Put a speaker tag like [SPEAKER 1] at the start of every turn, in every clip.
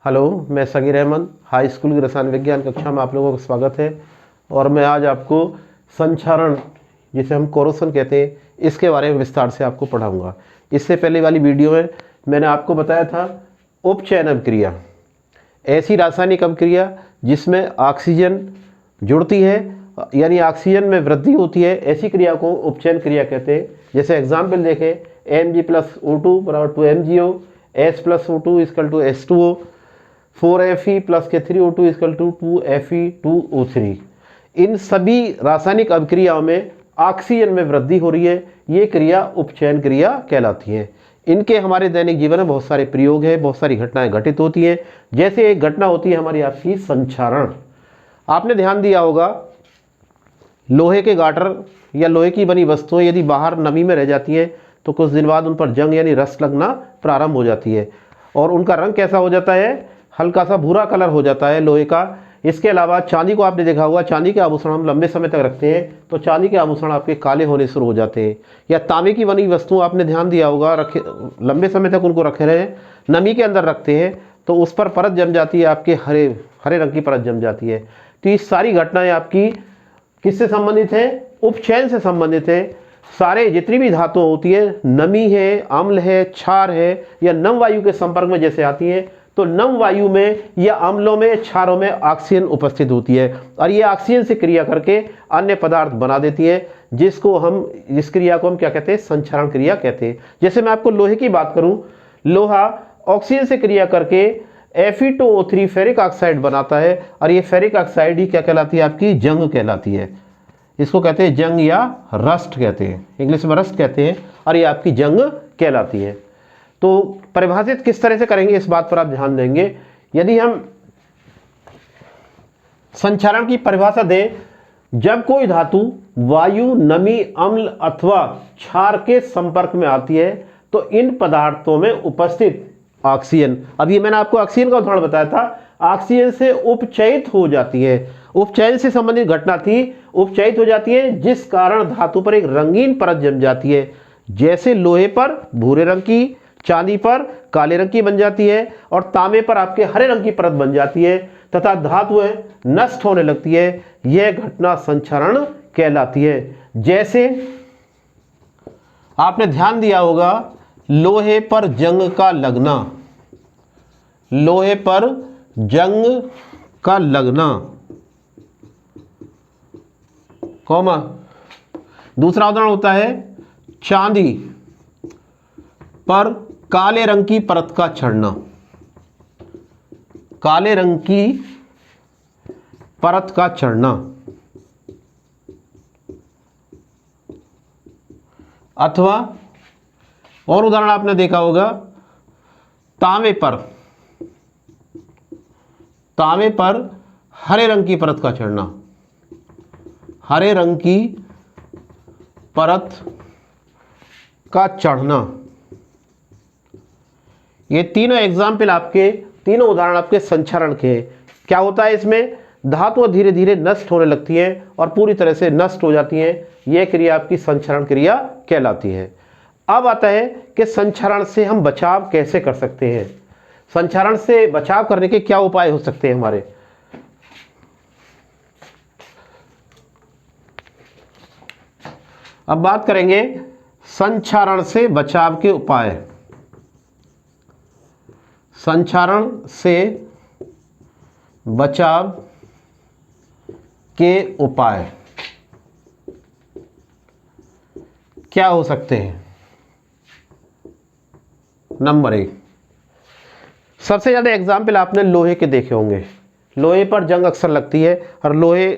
[SPEAKER 1] Hello, मैं Sagir Ahmad high school की रसायन विज्ञान कक्षा में आप लोगों का स्वागत है। और मैं आज आपको संक्षारण, जिसे हम कोरोसन कहते हैं, इसके बारे में विस्तार से आपको पढ़ाऊंगा। इससे पहले वाली वीडियो में मैंने आपको बताया था उपचयन अभिक्रिया, ऐसी रासायनिक अभिक्रिया जिसमें ऑक्सीजन जुड़ती है, यानी ऑक्सीजन में वृद्धि होती है, ऐसी क्रिया को उपचयन क्रिया कहते हैं। जैसे एग्जाम्पल देखें, Mg+O2 = 2MgO, H+O2 = H2O, 4Fe + K3O2 = 2Fe2O3। इन सभी रासायनिक अभिक्रियाओं में ऑक्सीजन में वृद्धि हो रही है, ये क्रिया उपचयन क्रिया कहलाती है। इनके हमारे दैनिक जीवन में बहुत सारे प्रयोग हैं, बहुत सारी घटनाएं घटित होती हैं। जैसे एक घटना होती है हमारी आपकी संक्षारण। आपने ध्यान दिया होगा, लोहे के गाटर या लोहे की बनी वस्तुएं यदि बाहर नमी में रह जाती हैं तो कुछ दिन बाद उन पर जंग यानी रस्ट लगना प्रारंभ हो जाती है और उनका रंग कैसा हो जाता है, हल्का सा भूरा कलर हो जाता है लोहे का। इसके अलावा चांदी को आपने देखा होगा, चांदी के आभूषण हम लंबे समय तक रखते हैं तो चांदी के आभूषण आपके काले होने शुरू हो जाते हैं। या तांबे की बनी वस्तु आपने ध्यान दिया होगा, रखे लंबे समय तक उनको रखे रहे, नमी के अंदर रखते हैं तो उस पर परत जम जाती है, आपके हरे हरे रंग की परत जम जाती है। तो ये सारी घटनाएं आपकी किससे संबंधित है, उपचयन से संबंधित है। सारे जितनी भी धातुएं होती है, नमी है, अम्ल है, क्षार है या नम वायु के संपर्क में जैसे आती हैं, तो नम वायु में या अम्लों में, क्षारों में ऑक्सीजन उपस्थित होती है और ये ऑक्सीजन से क्रिया करके अन्य पदार्थ बना देती है, इस क्रिया को हम क्या कहते हैं, संक्षारण क्रिया कहते हैं। जैसे मैं आपको लोहे की बात करूं, लोहा ऑक्सीजन से क्रिया करके Fe2O3 फेरिक ऑक्साइड बनाता है और ये फेरिक ऑक्साइड ही क्या कहलाती है, आपकी जंग कहलाती है। इसको कहते हैं जंग या रस्ट कहते हैं, इंग्लिश में रस्ट कहते हैं, और ये आपकी जंग कहलाती है। तो परिभाषित किस तरह से करेंगे इस बात पर आप ध्यान देंगे। यदि हम संक्षारण की परिभाषा दें, जब कोई धातु वायु, नमी, अम्ल अथवा क्षार के संपर्क में आती है तो इन पदार्थों में उपस्थित ऑक्सीजन, अभी मैंने आपको ऑक्सीजन का उदाहरण बताया था, ऑक्सीजन से उपचयित हो जाती है। उपचयन से संबंधित घटना थी, उपचयित हो जाती है, जिस कारण धातु पर एक रंगीन परत जम जाती है। जैसे लोहे पर भूरे रंग की, चांदी पर काले रंग की बन जाती है और तांबे पर आपके हरे रंग की परत बन जाती है तथा धातुएं नष्ट होने लगती है। यह घटना संक्षारण कहलाती है। जैसे आपने ध्यान दिया होगा, लोहे पर जंग का लगना, लोहे पर जंग का लगना, कॉमा, दूसरा उदाहरण होता है चांदी पर काले रंग की परत का चढ़ना, काले रंग की परत का चढ़ना। अथवा और उदाहरण आपने देखा होगा, तांबे पर हरे रंग की परत का चढ़ना, हरे रंग की परत का चढ़ना। ये तीनों एग्जाम्पल आपके, तीनों उदाहरण आपके संक्षारण के हैं। क्या होता है इसमें, धातुएं धीरे धीरे नष्ट होने लगती हैं और पूरी तरह से नष्ट हो जाती हैं। यह क्रिया आपकी संक्षारण क्रिया कहलाती है। अब आता है कि संक्षारण से हम बचाव कैसे कर सकते हैं, संक्षारण से बचाव करने के क्या उपाय हो सकते हैं हमारे। अब बात करेंगे संक्षारण से बचाव के उपाय। संक्षारण से बचाव के उपाय क्या हो सकते हैं। नंबर 1, सबसे ज़्यादा एग्जाम्पल आपने लोहे के देखे होंगे। लोहे पर जंग अक्सर लगती है और लोहे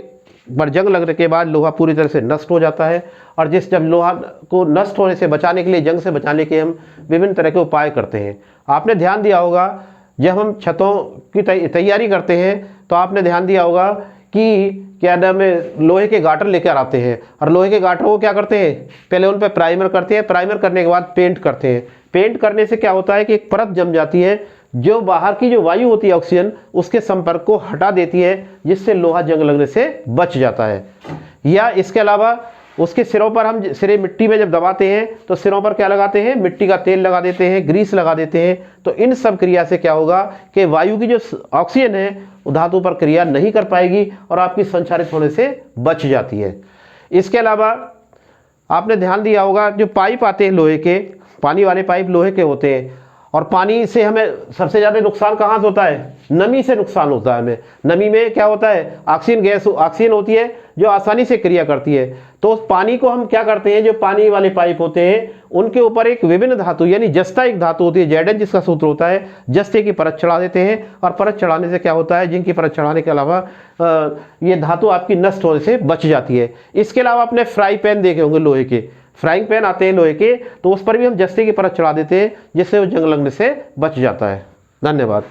[SPEAKER 1] पर जंग लगने के बाद लोहा पूरी तरह से नष्ट हो जाता है। और जब लोहा को नष्ट होने से बचाने के लिए, जंग से बचाने के हम विभिन्न तरह के उपाय करते हैं। आपने ध्यान दिया होगा, जब हम छतों की तैयारी करते हैं तो आपने ध्यान दिया होगा कि क्या नाम है, लोहे के गाटर लेकर आते हैं और लोहे के गाटर को क्या करते हैं, पहले उन पर प्राइमर करते हैं, प्राइमर करने के बाद पेंट करते हैं। पेंट करने से क्या होता है कि एक परत जम जाती है जो बाहर की जो वायु होती है ऑक्सीजन, उसके संपर्क को हटा देती है, जिससे लोहा जंग लगने से बच जाता है। या इसके अलावा उसके सिरों पर हम सिरे मिट्टी में जब दबाते हैं तो सिरों पर क्या लगाते हैं, मिट्टी का तेल लगा देते हैं, ग्रीस लगा देते हैं। तो इन सब क्रिया से क्या होगा कि वायु की जो ऑक्सीजन है वो धातु पर क्रिया नहीं कर पाएगी और आपकी संचारित होने से बच जाती है। इसके अलावा आपने ध्यान दिया होगा, जो पाइप आते हैं लोहे के, पानी वाले पाइप लोहे के होते हैं, और पानी से हमें सबसे ज़्यादा नुकसान कहाँ से होता है, नमी से नुकसान होता है हमें। नमी में क्या होता है, ऑक्सीजन गैस, ऑक्सीजन होती है जो आसानी से क्रिया करती है। तो उस पानी को हम क्या करते हैं, जो पानी वाले पाइप होते हैं उनके ऊपर एक विभिन्न धातु यानी जस्ता एक धातु होती है, Zn जिसका सूत्र होता है, जस्ते की परत चढ़ा देते हैं। और परत चढ़ाने से क्या होता है, जिंक की परत चढ़ाने के अलावा ये धातु आपकी नष्ट होने से बच जाती है। इसके अलावा आपने फ्राई पैन देखे होंगे लोहे के, फ्राइंग पैन आते हैं लोहे के, तो उस पर भी हम जस्ते की परत चढ़ा देते हैं जिससे वो जंग लगने से बच जाता है। धन्यवाद।